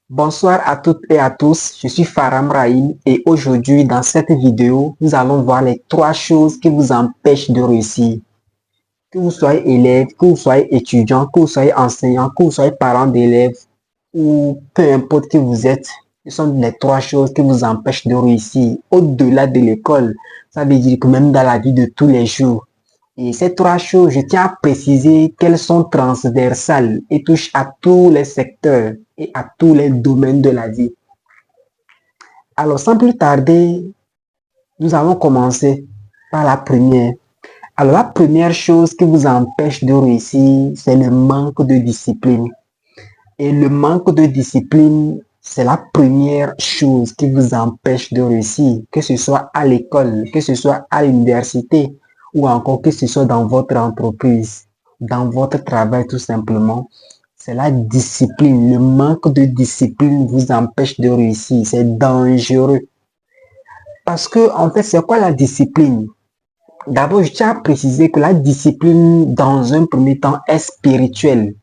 Bonsoir à toutes et à tous, je suis Faram Rahim et aujourd'hui dans cette vidéo, nous allons voir les trois choses qui vous empêchent de réussir. Que vous soyez élève, que vous soyez étudiant, que vous soyez enseignant, que vous soyez parent d'élèves ou peu importe qui vous êtes, ce sont les trois choses qui vous empêchent de réussir au-delà de l'école. Ça veut dire que même dans la vie de tous les jours. Et ces trois choses, je tiens à préciser qu'elles sont transversales et touchent à tous les secteurs et à tous les domaines de la vie. Alors, sans plus tarder, nous allons commencer par la première. Alors, la première chose qui vous empêche de réussir, c'est le manque de discipline. Et le manque de discipline, c'est la première chose qui vous empêche de réussir, que ce soit à l'école, que ce soit à l'université ou encore que ce soit dans votre entreprise, dans votre travail tout simplement. C'est la discipline. Le manque de discipline vous empêche de réussir. C'est dangereux. Parce que, en fait, c'est quoi la discipline? D'abord, je tiens à préciser que la discipline, dans un premier temps, est spirituelle,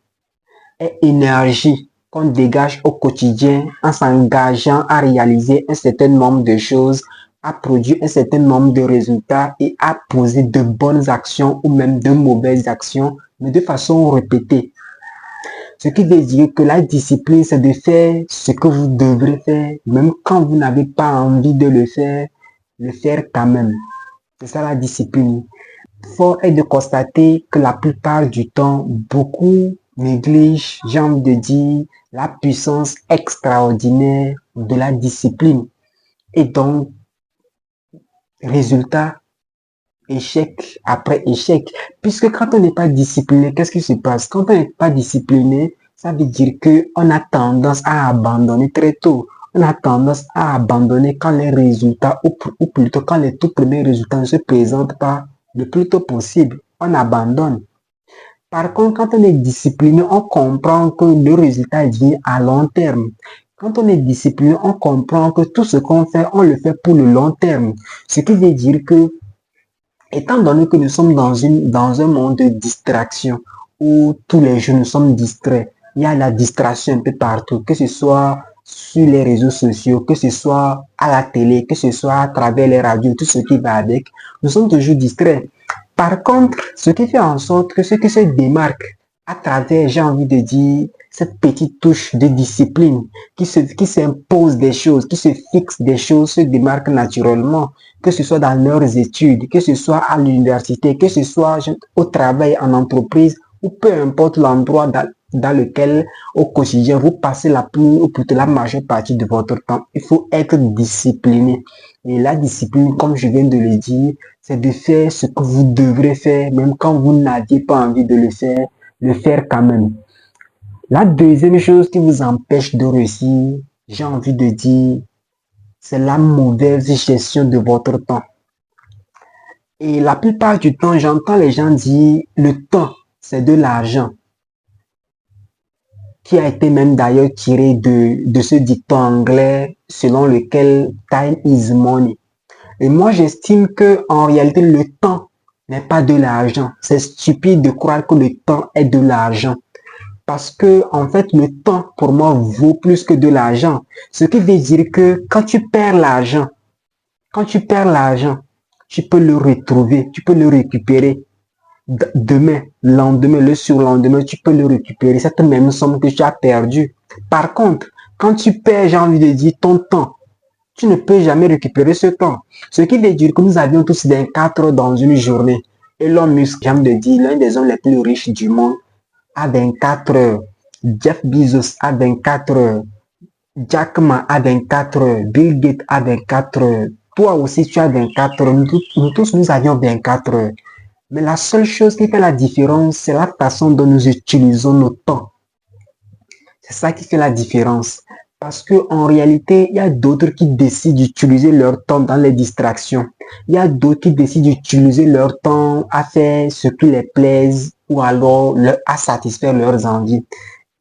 est énergie qu'on dégage au quotidien en s'engageant à réaliser un certain nombre de choses, à produire un certain nombre de résultats et à poser de bonnes actions ou même de mauvaises actions, mais de façon répétée. Ce qui veut dire que la discipline, c'est de faire ce que vous devrez faire, même quand vous n'avez pas envie de le faire quand même. C'est ça la discipline. Fort est de constater que la plupart du temps, beaucoup négligent, j'ai envie de dire, la puissance extraordinaire de la discipline. Et donc, résultat, échec après échec. Puisque quand on n'est pas discipliné, qu'est-ce qui se passe? Quand on n'est pas discipliné, ça veut dire qu'on a tendance à abandonner très tôt. On a tendance à abandonner quand les résultats, ou plutôt quand les tout premiers résultats ne se présentent pas le plus tôt possible. On abandonne. Par contre, quand on est discipliné, on comprend que le résultat vient à long terme. Quand on est discipliné, on comprend que tout ce qu'on fait, on le fait pour le long terme. Ce qui veut dire que étant donné que nous sommes dans un monde de distraction où tous les jours nous sommes distraits, il y a la distraction un peu partout, que ce soit sur les réseaux sociaux, que ce soit à la télé, que ce soit à travers les radios, tout ce qui va avec, nous sommes toujours distraits. Par contre, ce qui fait en sorte que ce qui se démarque à travers, j'ai envie de dire, cette petite touche de discipline qui s'impose des choses, qui se fixe des choses, se démarque naturellement, que ce soit dans leurs études, que ce soit à l'université, que ce soit au travail, en entreprise, ou peu importe l'endroit dans lequel au quotidien vous passez la plus ou plutôt la majeure partie de votre temps. Il faut être discipliné. Et la discipline, comme je viens de le dire, c'est de faire ce que vous devrez faire, même quand vous n'aviez pas envie de le faire quand même. La deuxième chose qui vous empêche de réussir, j'ai envie de dire, c'est la mauvaise gestion de votre temps. Et la plupart du temps, j'entends les gens dire, le temps, c'est de l'argent, qui a été même d'ailleurs tiré de ce dicton anglais selon lequel time is money. Et moi, j'estime que en réalité, le temps n'est pas de l'argent. C'est stupide de croire que le temps est de l'argent. Parce que, en fait, le temps, pour moi, vaut plus que de l'argent. Ce qui veut dire que quand tu perds l'argent, tu peux le retrouver, tu peux le récupérer. Demain, lendemain, le surlendemain, tu peux le récupérer, cette même somme que tu as perdue. Par contre, quand tu perds, j'ai envie de dire, ton temps, tu ne peux jamais récupérer ce temps. Ce qui veut dire que nous avions tous 24 heures dans une journée. Elon Musk, j'ai envie de dire, l'un des hommes les plus riches du monde, a 24 heures. Jeff Bezos a 24 heures. Jack Ma a 24 heures. Bill Gates a 24 heures. Toi aussi, tu as 24 heures. Nous tous, nous avions 24 heures. Mais la seule chose qui fait la différence, c'est la façon dont nous utilisons notre temps. C'est ça qui fait la différence. Parce que en réalité, il y a d'autres qui décident d'utiliser leur temps dans les distractions. Il y a d'autres qui décident d'utiliser leur temps à faire ce qui les plaise ou alors à satisfaire leurs envies.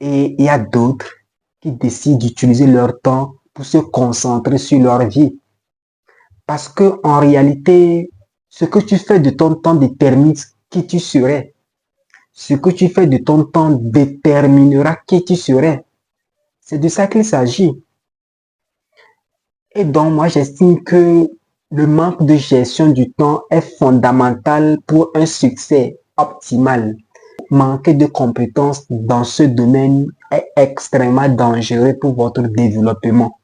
Et il y a d'autres qui décident d'utiliser leur temps pour se concentrer sur leur vie. Parce que en réalité, ce que tu fais de ton temps détermine qui tu serais. Ce que tu fais de ton temps déterminera qui tu serais. C'est de ça qu'il s'agit. Et donc, moi, j'estime que le manque de gestion du temps est fondamental pour un succès optimal. Manquer de compétences dans ce domaine est extrêmement dangereux pour votre développement.